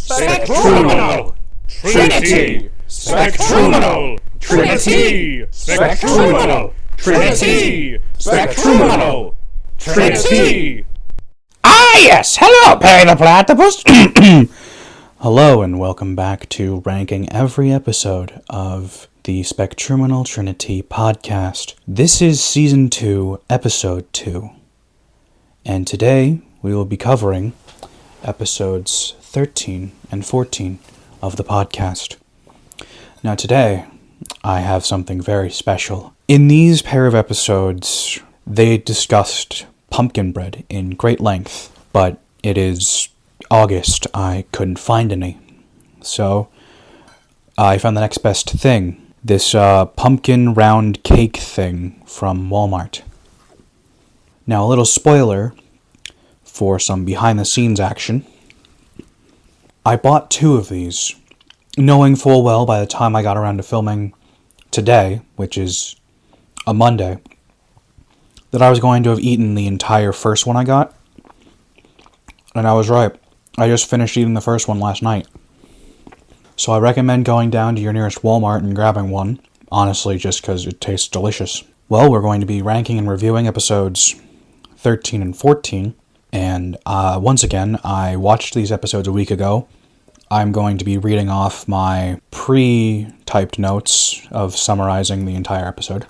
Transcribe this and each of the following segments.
Spectruminal! Trinity! Spectruminal! Trinity! Spectruminal! Trinity! Spectruminal! Trinity! Ah, yes! Hello, Perry the Platypus! Hello, and welcome back to ranking every episode of the Spectruminal Trinity podcast. This is Season 2, Episode 2. And today, we will be covering episodes 13 and 14 of the podcast. Now today, I have something very special. In these pair of episodes, they discussed pumpkin bread in great length, but it is August. I couldn't find any. So, I found the next best thing. This pumpkin round cake thing from Walmart. Now, a little spoiler for some behind-the-scenes action. I bought 2 of these, knowing full well by the time I got around to filming today, which is a Monday, that I was going to have eaten the entire first one I got. And I was right. I just finished eating the first one last night. So I recommend going down to your nearest Walmart and grabbing one, honestly, just because it tastes delicious. Well, we're going to be ranking and reviewing episodes 13 and 14. And once again, I watched these episodes a week ago. I'm going to be reading off my pre-typed notes of summarizing the entire episode.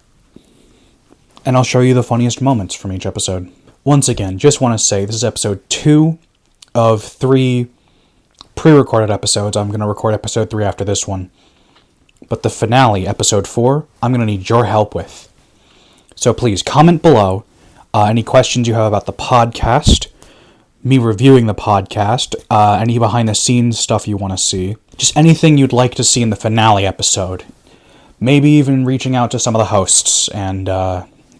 And I'll show you the funniest moments from each episode. Once again, just want to say this is episode 2 of 3 pre-recorded episodes. I'm going to record episode 3 after this one. But the finale, episode 4, I'm going to need your help with. So please, comment below any questions you have about the podcast, me reviewing the podcast, any behind-the-scenes stuff you want to see, just anything you'd like to see in the finale episode. Maybe even reaching out to some of the hosts and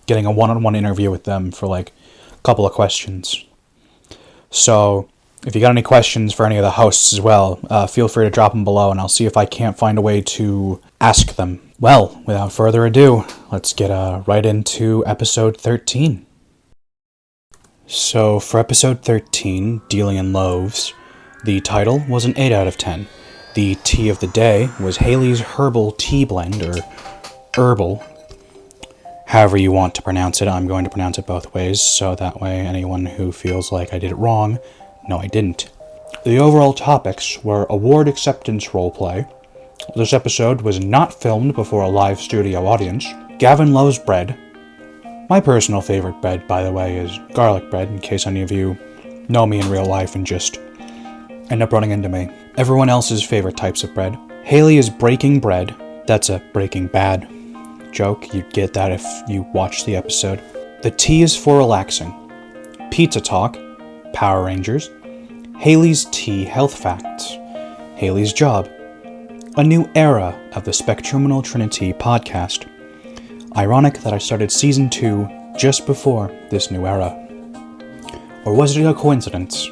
getting a one-on-one interview with them for like a couple of questions. So, if you got any questions for any of the hosts as well, feel free to drop them below and I'll see if I can't find a way to ask them. Well, without further ado, let's get right into episode 13. So, for episode 13, Dealing in Loaves, the title was an 8 out of 10. The tea of the day was Haley's Herbal Tea Blend, or Herbal. However you want to pronounce it, I'm going to pronounce it both ways, so that way anyone who feels like I did it wrong, no I didn't. The overall topics were award acceptance roleplay. This episode was not filmed before a live studio audience. Gavin loves bread. My personal favorite bread, by the way, is garlic bread, in case any of you know me in real life and just end up running into me. Everyone else's favorite types of bread. Haley is breaking bread. That's a Breaking Bad joke. You'd get that if you watched the episode. The tea is for relaxing. Pizza talk. Power Rangers. Haley's tea health facts. Haley's job. A new era of the Spectruminal Trinity podcast. Ironic that I started Season 2 just before this new era. Or was it a coincidence?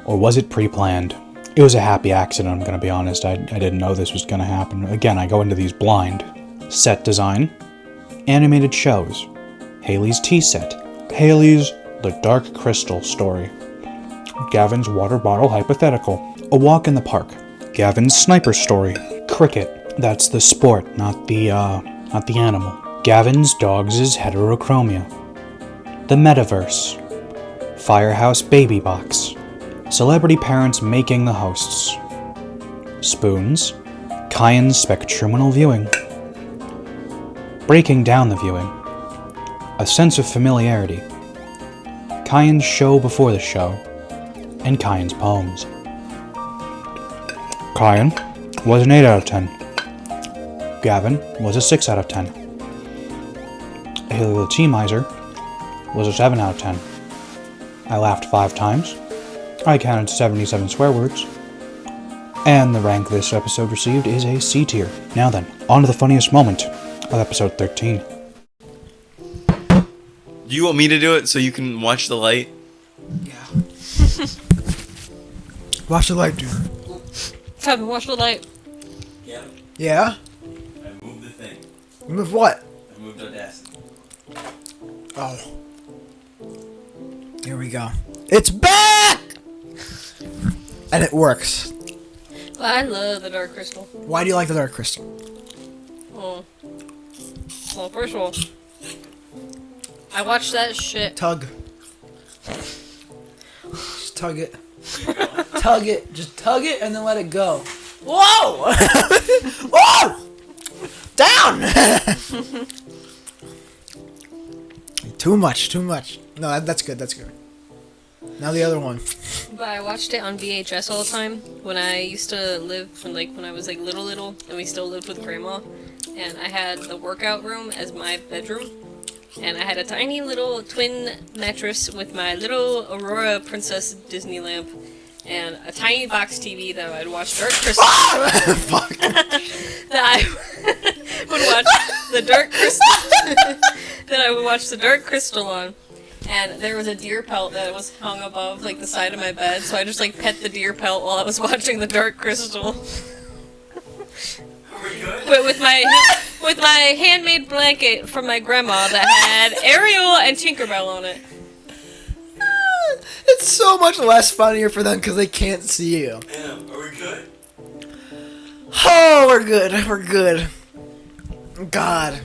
Or was it pre-planned? It was a happy accident, I'm going to be honest. I didn't know this was going to happen. Again, I go into these blind. Set design. Animated shows. Haley's tea set. Haley's The Dark Crystal story. Gavin's water bottle hypothetical. A walk in the park. Gavin's sniper story. Cricket. That's the sport, not the animal. Gavin's dogs' heterochromia. The metaverse. Firehouse baby box. Celebrity parents making the hosts. Spoons. Kyan's spectruminal viewing. Breaking down the viewing. A sense of familiarity. Kyan's show before the show. And Kyan's poems. Kyan was an 8 out of 10. Gavin was a 6 out of 10. Haley the Tea Miser was a 7 out of 10. I laughed 5 times. I counted 77 swear words. And the rank this episode received is a C tier. Now then, on to the funniest moment of episode 13. Do you want me to do it so you can watch the light? Yeah. Watch the light, dude. Kevin, watch the light. Yeah. Yeah? I moved the thing. You move what? I moved Audacity. Oh. Here we go. It's back! And it works. I love the Dark Crystal. Why do you like the Dark Crystal? Well, first of all, I watched that shit. Tug. Just tug it. Tug it. Just tug it and then let it go. Whoa! Whoa! Down! Too much. No, that's good. Now the other one. But I watched it on VHS all the time when I used to live, when I was like little, and we still lived with Grandma. And I had the workout room as my bedroom. And I had a tiny little twin mattress with my little Aurora Princess Disney lamp. And a tiny box TV that I'd watch Dark Crystal. Fuck. That I would watch the Dark Crystal. That I would watch the Dark Crystal on. And there was a deer pelt that was hung above like the side of my bed, so I just like pet the deer pelt while I was watching the Dark Crystal. But with my handmade blanket from my grandma that had Ariel and Tinkerbell on it. It's so much less funnier for them because they can't see you. Damn, are we good? Oh, we're good. God.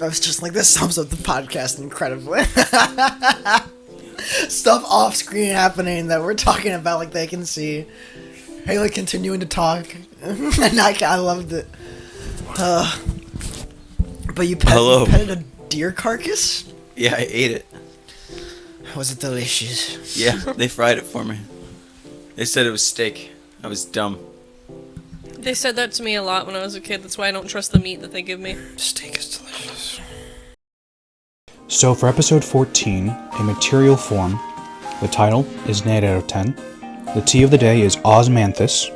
I was just like, this sums up the podcast incredibly. Stuff off screen happening that we're talking about like they can see. Haley continuing to talk. And I loved it. But you petted a deer carcass? Yeah, I ate it. Was it delicious? Yeah, they fried it for me. They said it was steak. I was dumb. They said that to me a lot when I was a kid, that's why I don't trust the meat that they give me. Steak is delicious. So for episode 14, A Material Form, the title is an 8 out of 10. The tea of the day is osmanthus.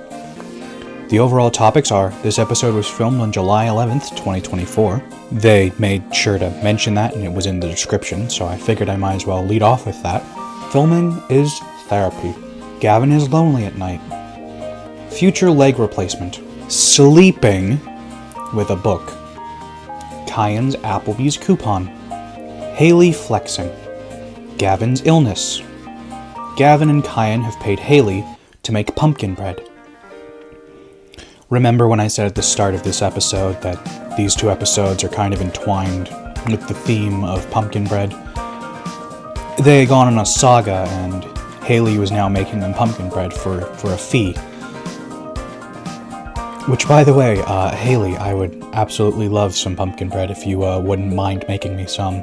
The overall topics are, this episode was filmed on July 11th, 2024. They made sure to mention that and it was in the description, so I figured I might as well lead off with that. Filming is therapy. Gavin is lonely at night. Future leg replacement. Sleeping with a book. Kyan's Applebee's coupon. Haley flexing. Gavin's illness. Gavin and Kyan have paid Haley to make pumpkin bread. Remember when I said at the start of this episode that these two episodes are kind of entwined with the theme of pumpkin bread? They had gone on a saga and Haley was now making them pumpkin bread for a fee. Which, by the way, Haley, I would absolutely love some pumpkin bread if you wouldn't mind making me some.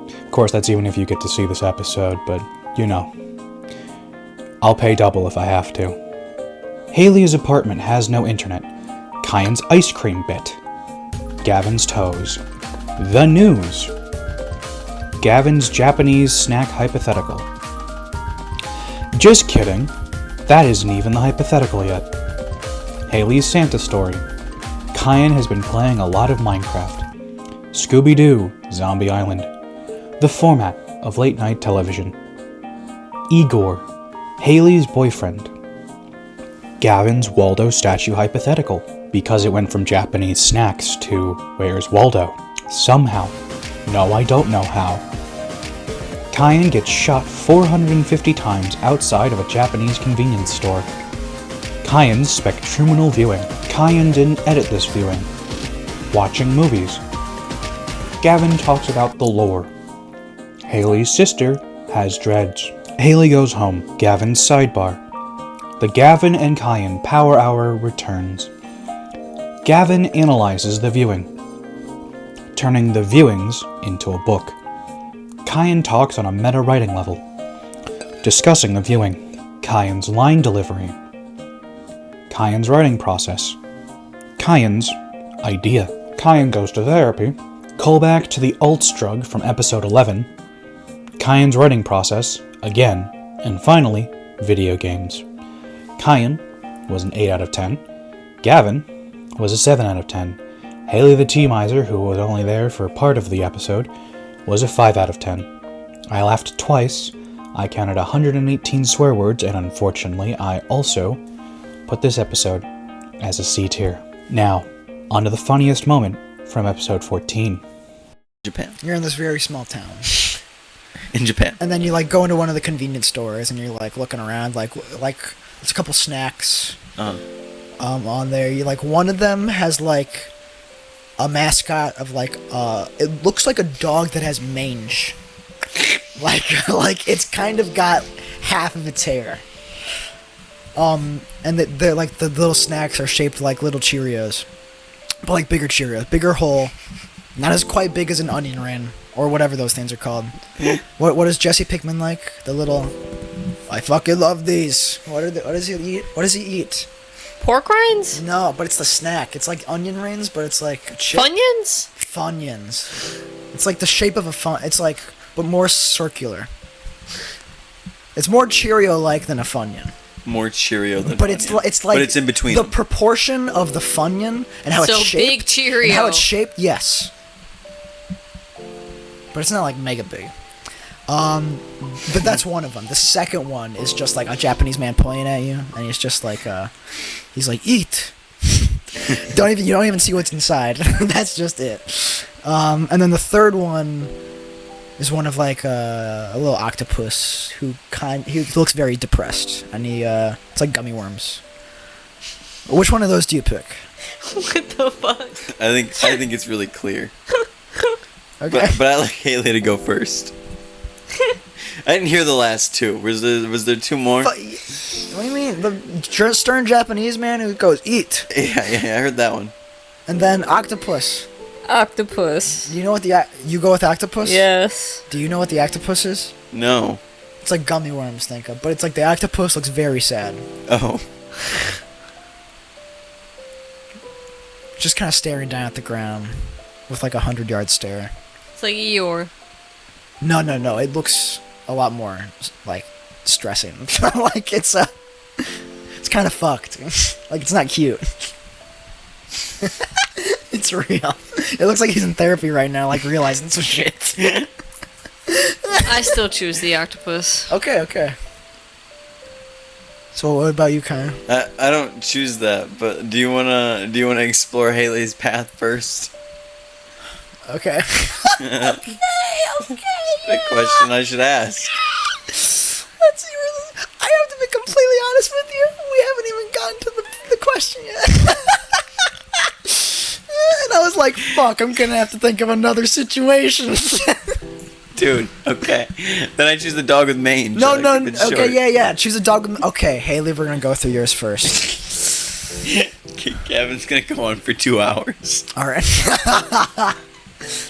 Of course, that's even if you get to see this episode, but, you know. I'll pay double if I have to. Haley's apartment has no internet. Kyan's ice cream bit. Gavin's toes. The news. Gavin's Japanese snack hypothetical. Just kidding. That isn't even the hypothetical yet. Haley's Santa story. Kyan has been playing a lot of Minecraft. Scooby-Doo, Zombie Island. The format of late-night television. Igor, Haley's boyfriend. Gavin's Waldo statue hypothetical, because it went from Japanese snacks to where's Waldo? Somehow. No, I don't know how. Kyan gets shot 450 times outside of a Japanese convenience store. Kyan's Spectruminal viewing. Kyan didn't edit this viewing. Watching movies. Gavin talks about the lore. Haley's sister has dreads. Haley goes home. Gavin's sidebar. The Gavin and Kyan Power Hour returns. Gavin analyzes the viewing, turning the viewings into a book. Kyan talks on a meta-writing level, discussing the viewing. Kyan's line delivery. Kyan's writing process. Kyan's idea. Kyan goes to therapy. Callback to the Alt's drug from episode 11. Kyan's writing process, again. And finally, video games. Kyan was an 8 out of 10. Gavin was a 7 out of 10. Haley the Tea Miser, who was only there for part of the episode, was a 5 out of 10. I laughed twice. I counted 118 swear words, and unfortunately, I also put this episode as a C tier. Now, on to the funniest moment from episode 14. Japan. You're in this very small town. In Japan. And then you like go into one of the convenience stores and you're like looking around like There's a couple snacks Uh, on there. You like one of them has like a mascot of like it looks like a dog that has mange. like it's kind of got half of its hair. And they're like the little snacks are shaped like little Cheerios, but like bigger Cheerios, bigger whole, not as quite big as an onion ring or whatever those things are called. What does Jesse Pinkman like? The little, I fucking love these. What does he eat? What does he eat? Pork rinds? No, but it's the snack. It's like onion rings, but it's like chip. Funyuns? Funyuns. It's like the shape of a fun. It's like, but more circular. It's more Cheerio-like than a Funyun. more Cheerio than But Funyun. it's like But it's in between the them. proportion of the Funyun and how So it's shaped. big Cheerio. And how it's shaped, yes. But it's not like mega big. But that's one of them. The second one is just like a Japanese man pointing at you, and he's just like, he's like, eat. You don't even see what's inside. That's just it. And then the third one is one of like a little octopus he looks very depressed, and it's like gummy worms. Which one of those do you pick? What the fuck? I think it's really clear. Okay. But I like Haley to go first. I didn't hear the last two. Was there two more? What do you mean? The stern Japanese man who goes, eat. Yeah, I heard that one. And then octopus. Octopus. Do you know what you go with octopus? Yes. Do you know what the octopus is? No. It's like gummy worms, think of. But it's like the octopus looks very sad. Oh. Just kind of staring down at the ground with like 100-yard stare. It's like Eeyore. No. It looks a lot more like stressing. Like it's kind of fucked. Like it's not cute. It's real. It looks like he's in therapy right now, like realizing some shit. I still choose the octopus. Okay. So what about you, Kyle? I don't choose that, but do you wanna explore Haley's path first? Okay. The question I should ask. I have to be completely honest with you. We haven't even gotten to the question yet. And I was like, fuck, I'm gonna have to think of another situation. Dude, okay. Then I choose the dog with mange. No, Keep it short. okay, yeah. Choose a dog. Okay, Haley, we're gonna go through yours first. Kevin's gonna go on for 2 hours. Alright.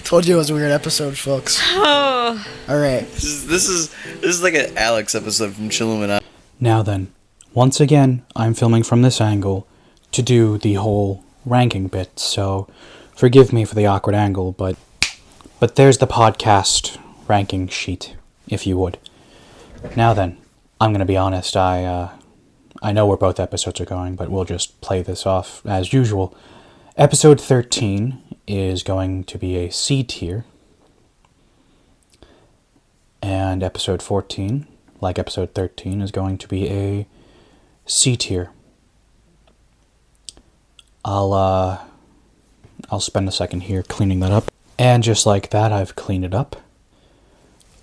Told you it was a weird episode, folks. Oh. Alright. This is like an Alex episode from Chilluminati. Now then, once again, I'm filming from this angle to do the whole ranking bit, so forgive me for the awkward angle, but there's the podcast ranking sheet, if you would. Now then, I'm gonna be honest, I know where both episodes are going, but we'll just play this off as usual. Episode 13 is going to be a C tier, and episode 14, like episode 13, is going to be a C tier. I'll spend a second here cleaning that up. And just like that, I've cleaned it up.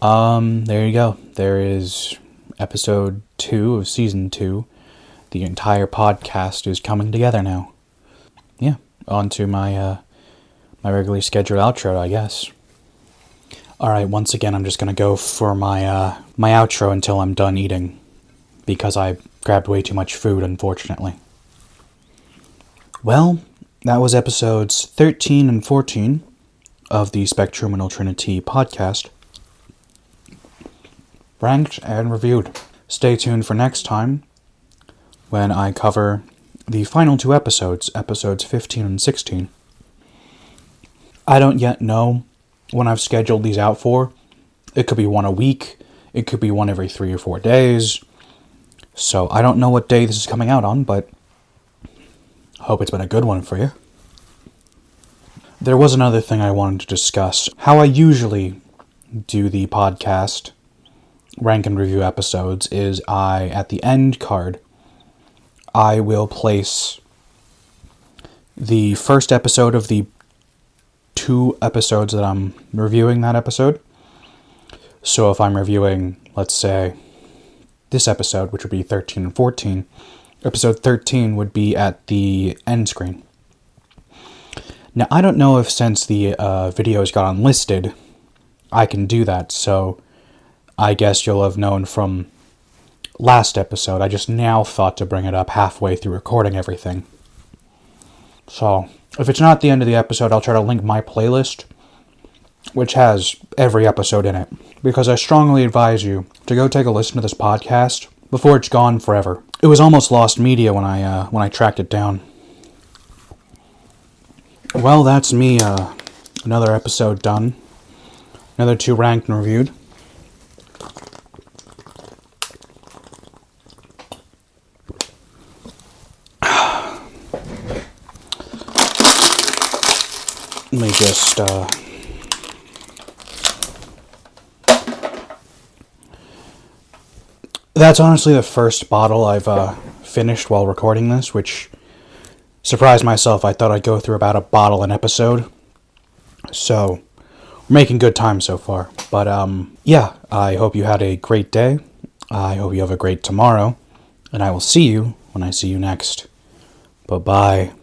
There you go. There is episode 2 of season 2. The entire podcast is coming together now. Yeah, on to my regularly scheduled outro, I guess. Alright, once again, I'm just gonna go for my outro until I'm done eating, because I grabbed way too much food, unfortunately. Well, that was episodes 13 and 14 of the Spectruminal Trinity podcast. Ranked and reviewed. Stay tuned for next time, when I cover the final 2 episodes, episodes 15 and 16. I don't yet know when I've scheduled these out for. It could be one a week, it could be one every 3 or 4 days. So I don't know what day this is coming out on, but hope it's been a good one for you. There was another thing I wanted to discuss. How I usually do the podcast rank and review episodes is at the end card, I will place the first episode of the 2 episodes that I'm reviewing that episode. So if I'm reviewing, let's say, this episode, which would be 13 and 14. Episode 13 would be at the end screen. Now, I don't know if since the videos got unlisted, I can do that, so I guess you'll have known from last episode. I just now thought to bring it up halfway through recording everything. So, if it's not the end of the episode, I'll try to link my playlist, which has every episode in it, because I strongly advise you to go take a listen to this podcast before it's gone forever. It was almost lost media when I tracked it down. Well, that's me, another episode done. Another 2 ranked and reviewed. Let me just, That's honestly the first bottle I've, finished while recording this, which surprised myself. I thought I'd go through about a bottle an episode. So, we're making good time so far. But, yeah, I hope you had a great day. I hope you have a great tomorrow. And I will see you when I see you next. Bye-bye.